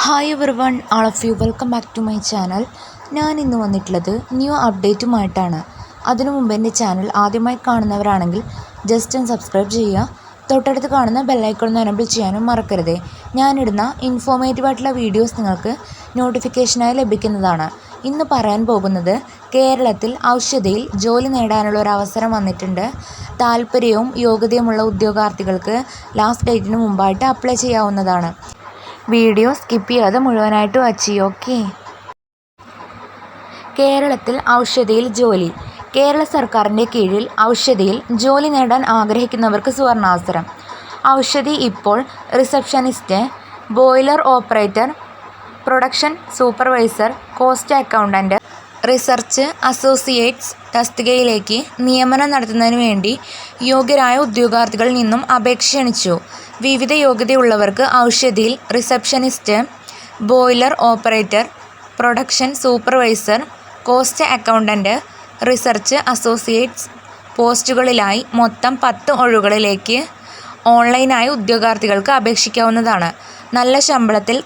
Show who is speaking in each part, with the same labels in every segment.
Speaker 1: Hi everyone, all of you welcome back to my channel. ഞാൻ ഇന്ന് വന്നിട്ടുള്ളത് new അപ്ഡേറ്റുമായിട്ടാണ്. അതിനു മുമ്പ് എൻ്റെ ചാനൽ ആദ്യമായി കാണുന്നവരാണെങ്കിൽ ജസ്റ്റ് ഒന്ന് സബ്സ്ക്രൈബ് ചെയ്യുക. തൊട്ടടുത്ത് കാണുന്ന ബെല്ലൈക്കൺ ഒന്ന് എനേബിൾ ചെയ്യാനും മറക്കരുത്. ഞാനിടുന്ന ഇൻഫോർമേറ്റീവായിട്ടുള്ള വീഡിയോസ് നിങ്ങൾക്ക് നോട്ടിഫിക്കേഷനായി ലഭിക്കുന്നതാണ്. ഇന്ന് പറയാൻ പോകുന്നത് കേരളത്തിൽ ഔഷധിയിൽ ജോലി നേടാനുള്ള ഒരു അവസരം വന്നിട്ടുണ്ട്. താല്പര്യവും യോഗ്യതയുമുള്ള ഉദ്യോഗാർത്ഥികൾക്ക് ലാസ്റ്റ് ഡേറ്റിന് മുമ്പായിട്ട് അപ്ലൈ ചെയ്യാവുന്നതാണ്. വീഡിയോ സ്കിപ്പ് ചെയ്യാതെ മുഴുവനായിട്ട് വാച്ച് ചെയ്യൂ. ഓക്കെ. കേരളത്തിൽ ഔഷധിയിൽ ജോലി. കേരള സർക്കാരിൻ്റെ കീഴിൽ ഔഷധിയിൽ ജോലി നേടാൻ ആഗ്രഹിക്കുന്നവർക്ക് സുവർണാവസരം. ഔഷധി ഇപ്പോൾ receptionist, boiler operator, production supervisor, cost accountant, research associates തസ്തികയിലേക്ക് നിയമനം നടത്തുന്നതിന് വേണ്ടി യോഗ്യരായ ഉദ്യോഗാർത്ഥികളിൽ നിന്നും അപേക്ഷ ക്ഷണിച്ചു. വിവിധ യോഗ്യതയുള്ളവർക്ക് ഔഷധിയിൽ receptionist, boiler operator, production supervisor, cost accountant, research associates പോസ്റ്റുകളിലായി മൊത്തം 10 ഒഴിവുകളിലേക്ക് ഓൺലൈനായി ഉദ്യോഗാർത്ഥികൾക്ക് അപേക്ഷിക്കാവുന്നതാണ്. നല്ല ശമ്പളത്തിൽ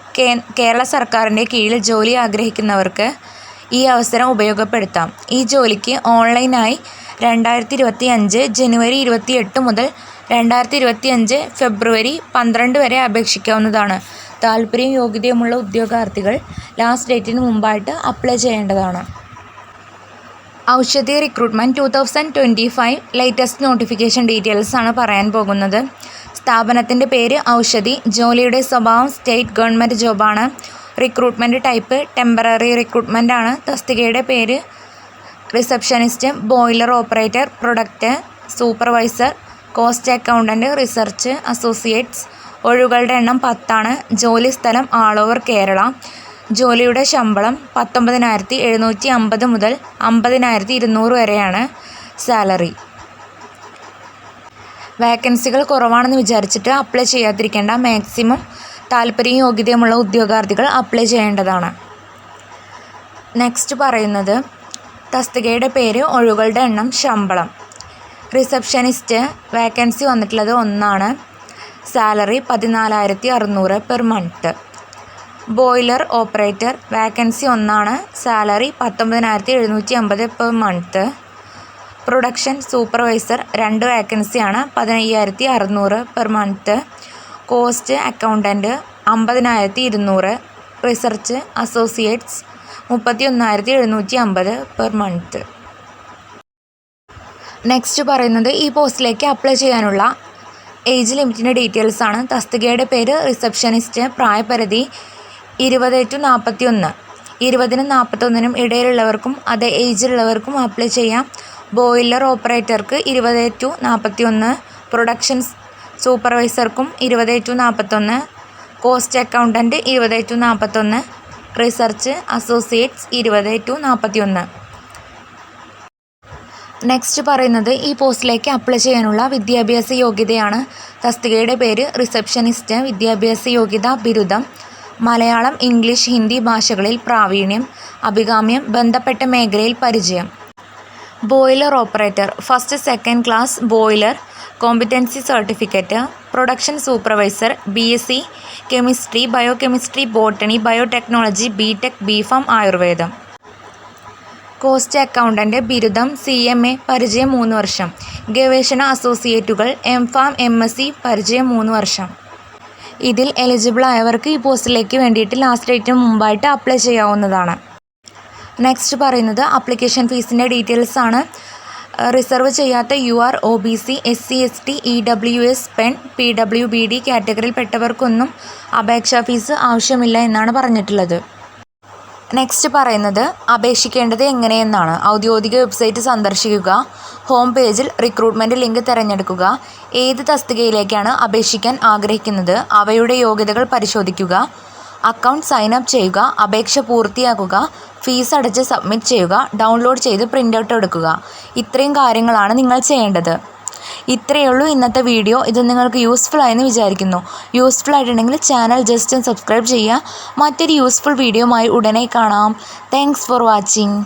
Speaker 1: കേരള സർക്കാരിൻ്റെ കീഴിൽ ജോലി ആഗ്രഹിക്കുന്നവർക്ക് ഈ അവസരം ഉപയോഗപ്പെടുത്താം. ഈ ജോലിക്ക് ഓൺലൈനായി 2025 ജനുവരി 28 മുതൽ 2025 ഫെബ്രുവരി 12 വരെ അപേക്ഷിക്കാവുന്നതാണ്. താല്പര്യവും യോഗ്യതയുമുള്ള ഉദ്യോഗാർത്ഥികൾ ലാസ്റ്റ് ഡേറ്റിന് മുമ്പായിട്ട് അപ്ലൈ ചെയ്യേണ്ടതാണ്. Oushadhi recruitment 2025 latest notification details ആണ് പറയാൻ പോകുന്നത്. സ്ഥാപനത്തിൻ്റെ പേര് ഔഷധി. ജോലിയുടെ സ്വഭാവം സ്റ്റേറ്റ് ഗവൺമെൻറ് ജോബാണ്. റിക്രൂട്ട്മെൻറ്റ് ടൈപ്പ് ടെമ്പററി റിക്രൂട്ട്മെൻ്റ് ആണ്. തസ്തികയുടെ പേര് receptionist, boiler operator, product supervisor, cost accountant, research associates. ഒഴിവുകളുടെ എണ്ണം 10 ആണ്. ജോലി സ്ഥലം ആൾ ഓവർ കേരള. ജോലിയുടെ ശമ്പളം 19,750 മുതൽ 50,200 വരെയാണ് സാലറി. വേക്കൻസികൾ കുറവാണെന്ന് വിചാരിച്ചിട്ട് അപ്ലൈ ചെയ്യാതിരിക്കേണ്ട. മാക്സിമം താല്പര്യവും യോഗ്യതയുമുള്ള ഉദ്യോഗാർത്ഥികൾ അപ്ലൈ ചെയ്യേണ്ടതാണ്. നെക്സ്റ്റ് പറയുന്നത് തസ്തികയുടെ പേര്, ഒഴിവുകളുടെ എണ്ണം, ശമ്പളം. റിസപ്ഷനിസ്റ്റ് വേക്കൻസി വന്നിട്ടുള്ളത് 1 ആണ്. Salary 14,600 per month. Boiler operator vacancy 1 ആണ്. Salary 19,750 per month. Production supervisor 2 വേക്കൻസിയാണ്. 15,600 per month. Cost accountant 50,200. Research associates 31,750 per month. Next പറയുന്നത് ഈ പോസ്റ്റിലേക്ക് അപ്ലൈ ചെയ്യാനുള്ള ഏജ് ലിമിറ്റിൻ്റെ ഡീറ്റെയിൽസ് ആണ്. തസ്തികയുടെ പേര് റിസപ്ഷനിസ്റ്റ്. പ്രായപരിധി 20 to 41. 20-നും 41-നും ഇടയിലുള്ളവർക്കും അതേ ഏജിലുള്ളവർക്കും അപ്ലൈ ചെയ്യാം. ബോയിലർ ഓപ്പറേറ്റർക്ക് 20 to 41. പ്രൊഡക്ഷൻ സൂപ്പർവൈസർക്കും 20 to 41. Cost accountant 20 to 41. Research associates 20 to 41. Next പറയുന്നത് ഈ പോസ്റ്റിലേക്ക് അപ്ലൈ ചെയ്യാനുള്ള വിദ്യാഭ്യാസ യോഗ്യതയാണ്. തസ്തികയുടെ പേര് റിസപ്ഷനിസ്റ്റ്. വിദ്യാഭ്യാസ യോഗ്യത ബിരുദം. മലയാളം, ഇംഗ്ലീഷ്, ഹിന്ദി ഭാഷകളിൽ പ്രാവീണ്യം. അഭികാമ്യം ബന്ധപ്പെട്ട മേഖലയിൽ പരിചയം. Boiler operator first second class boiler competency certificate. Production supervisor BSc chemistry, biochemistry, botany, biotechnology, BTech, BPharm, ആയുർവേദം. കോസ്റ്റ് അക്കൗണ്ടൻറ്റ് ബിരുദം CMA പരിചയം 3 വർഷം. ഗവേഷണ അസോസിയേറ്റുകൾ MPharm MSc പരിചയം 3 വർഷം. ഇതിൽ എലിജിബിൾ ആയവർക്ക് ഈ പോസ്റ്റിലേക്ക് വേണ്ടിയിട്ട് ലാസ്റ്റ് ഡേറ്റിന് മുമ്പായിട്ട് അപ്ലൈ ചെയ്യാവുന്നതാണ്. നെക്സ്റ്റ് പറയുന്നത് ആപ്ലിക്കേഷൻ ഫീസിൻ്റെ ഡീറ്റെയിൽസ് ആണ്. റിസർവ് ചെയ്യാത്ത UR, OBC, SC, ST, EWS, PEN, PWBD കാറ്റഗറിയിൽപ്പെട്ടവർക്കൊന്നും അപേക്ഷാ ഫീസ് ആവശ്യമില്ല എന്നാണ് പറഞ്ഞിട്ടുള്ളത്. നെക്സ്റ്റ് പറയുന്നത് അപേക്ഷിക്കേണ്ടത് എങ്ങനെയെന്നാണ്. ഔദ്യോഗിക വെബ്സൈറ്റ് സന്ദർശിക്കുക. ഹോം പേജിൽ റിക്രൂട്ട്മെൻറ്റ് ലിങ്ക് തിരഞ്ഞെടുക്കുക. ഏത് തസ്തികയിലേക്കാണ് അപേക്ഷിക്കാൻ ആഗ്രഹിക്കുന്നത് അവയുടെ യോഗ്യതകൾ പരിശോധിക്കുക. അക്കൗണ്ട് സൈൻ അപ്പ് ചെയ്യുക. അപേക്ഷ പൂർത്തിയാക്കുക. ഫീസ് അടച്ച് സബ്മിറ്റ് ചെയ്യുക. ഡൗൺലോഡ് ചെയ്ത് പ്രിൻ്റ് ഔട്ട് എടുക്കുക. ഇത്രയും കാര്യങ്ങളാണ് നിങ്ങൾ ചെയ്യേണ്ടത്. ഇത്രയേ ഉള്ളൂ ഇന്നത്തെ വീഡിയോ. ഇത് നിങ്ങൾക്ക് യൂസ്ഫുൾ ആയെന്ന് വിചാരിക്കുന്നു. യൂസ്ഫുൾ ആയിട്ടുണ്ടെങ്കിൽ ചാനൽ ജസ്റ്റ് സബ്സ്ക്രൈബ് ചെയ്യുക. മറ്റൊരു യൂസ്ഫുൾ വീഡിയോയുമായി ഉടനെ കാണാം. Thanks for watching.